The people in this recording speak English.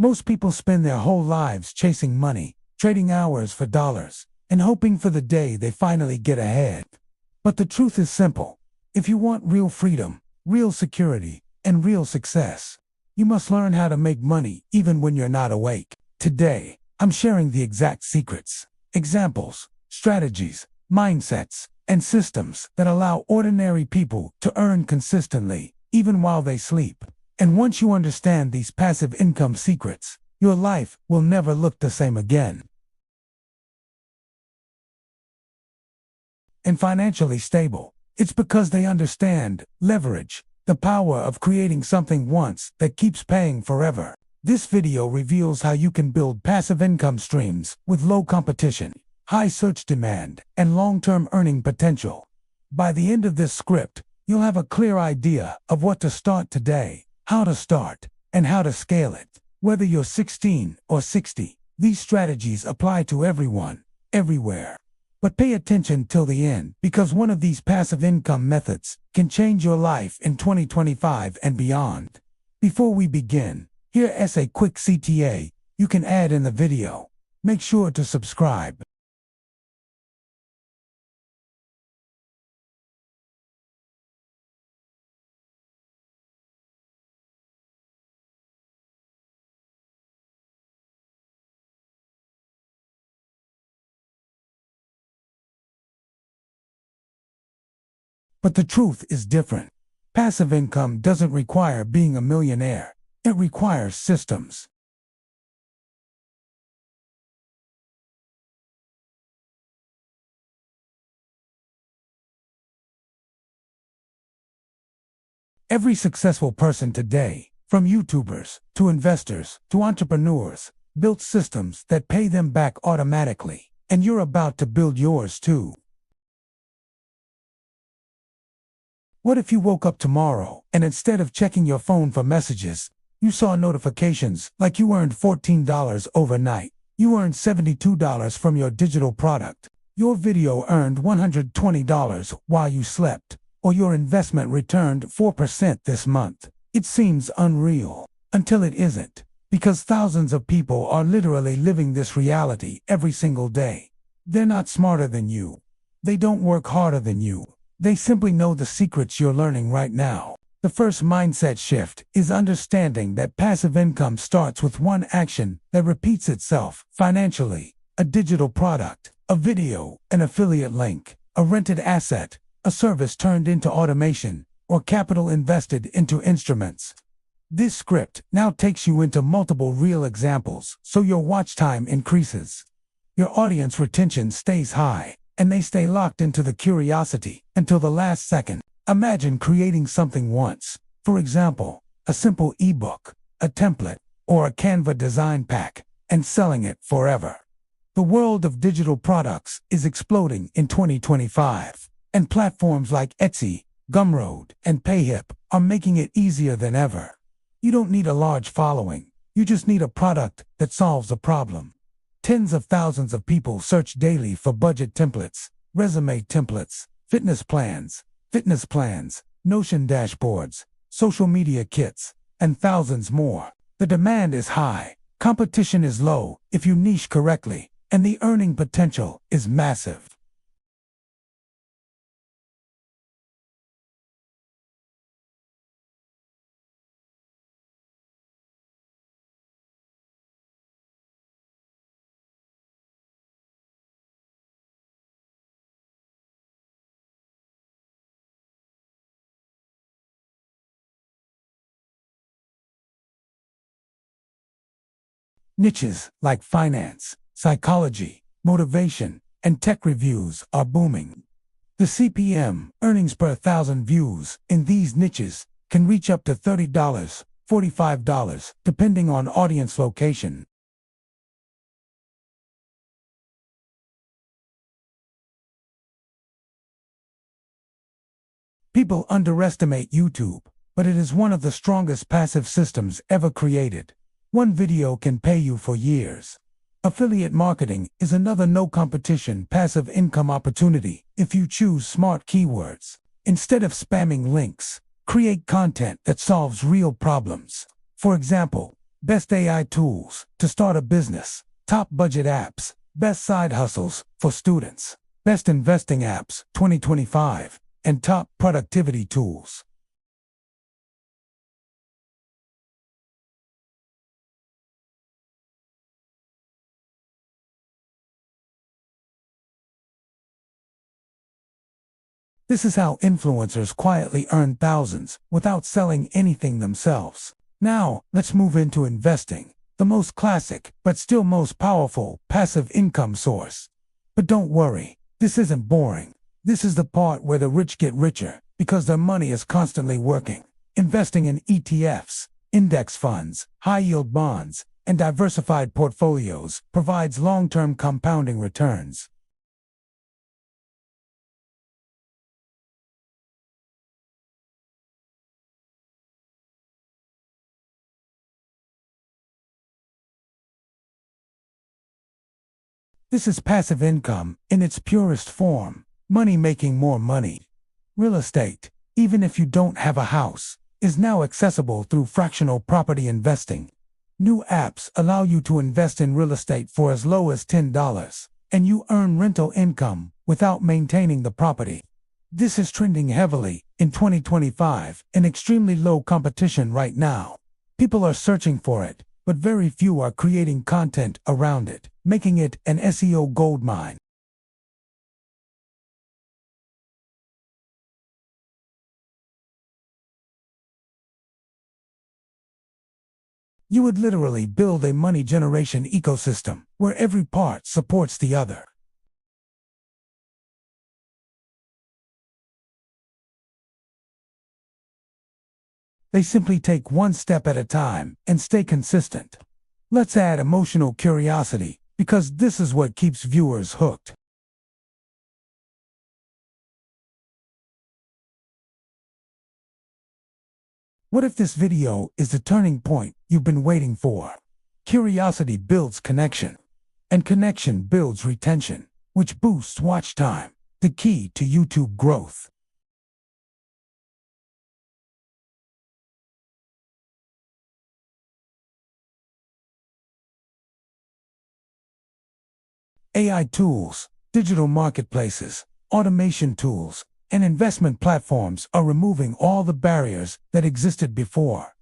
Most people spend their whole lives chasing money, trading hours for dollars, and hoping for the day they finally get ahead. But the truth is simple. If you want real freedom, real security, and real success, you must learn how to make money even when you're not awake. Today, I'm sharing the exact secrets, examples, strategies, mindsets, and systems that allow ordinary people to earn consistently, even while they sleep. And once you understand these passive income secrets, your life will never look the same again. And financially stable. It's because they understand leverage, the power of creating something once that keeps paying forever. This video reveals how you can build passive income streams with low competition, high search demand, and long-term earning potential. By the end of this script, you'll have a clear idea of what to start today, how to start, and how to scale it. Whether you're 16 or 60, these strategies apply to everyone, everywhere. But pay attention till the end, because one of these passive income methods can change your life in 2025 and beyond. Before we begin, here's a quick CTA you can add in the video. Make sure to subscribe. But the truth is different. Passive income doesn't require being a millionaire. It requires systems. Every successful person today, from YouTubers to investors to entrepreneurs, built systems that pay them back automatically. And you're about to build yours too. What if you woke up tomorrow and instead of checking your phone for messages, you saw notifications like you earned $14 overnight, you earned $72 from your digital product, your video earned $120 while you slept, or your investment returned 4% this month? It seems unreal until it isn't, because thousands of people are literally living this reality every single day. They're not smarter than you. They don't work harder than you. They simply know the secrets you're learning right now. The first mindset shift is understanding that passive income starts with one action that repeats itself financially: a digital product, a video, an affiliate link, a rented asset, a service turned into automation, or capital invested into instruments. This script now takes you into multiple real examples, so your watch time increases. Your audience retention stays high, and they stay locked into the curiosity until the last second. Imagine creating something once, for example, a simple ebook, a template, or a Canva design pack, and selling it forever. The world of digital products is exploding in 2025, and platforms like Etsy, Gumroad, and Payhip are making it easier than ever. You don't need a large following, you just need a product that solves a problem. Tens of thousands of people search daily for budget templates, resume templates, fitness plans, Notion dashboards, social media kits, and thousands more. The demand is high, competition is low if you niche correctly, and the earning potential is massive. Niches like finance, psychology, motivation, and tech reviews are booming. The CPM, earnings per 1,000 views, in these niches can reach up to $30, $45, depending on audience location. People underestimate YouTube, but it is one of the strongest passive systems ever created. One video can pay you for years. Affiliate marketing is another no-competition passive income opportunity if you choose smart keywords. Instead of spamming links, create content that solves real problems. For example, Best AI tools to start a business, top budget apps, best side hustles for students, best investing apps 2025, and top productivity tools. This is how influencers quietly earn thousands without selling anything themselves. Now, let's move into investing, the most classic, but still most powerful, passive income source. But don't worry, this isn't boring. This is the part where the rich get richer, because their money is constantly working. Investing in ETFs, index funds, high-yield bonds, and diversified portfolios provides long-term compounding returns. This is passive income in its purest form, money making more money. Real estate, even if you don't have a house, is now accessible through fractional property investing. New apps allow you to invest in real estate for as low as $10, and you earn rental income without maintaining the property. This is trending heavily in 2025, in extremely low competition right now. People are searching for it, but very few are creating content around it, making it an SEO goldmine. You would literally build a money generation ecosystem where every part supports the other. They simply take one step at a time and stay consistent. Let's add emotional curiosity, because this is what keeps viewers hooked. What if this video is the turning point you've been waiting for? Curiosity builds connection, and connection builds retention, which boosts watch time, the key to YouTube growth. AI tools, digital marketplaces, automation tools, and investment platforms are removing all the barriers that existed before.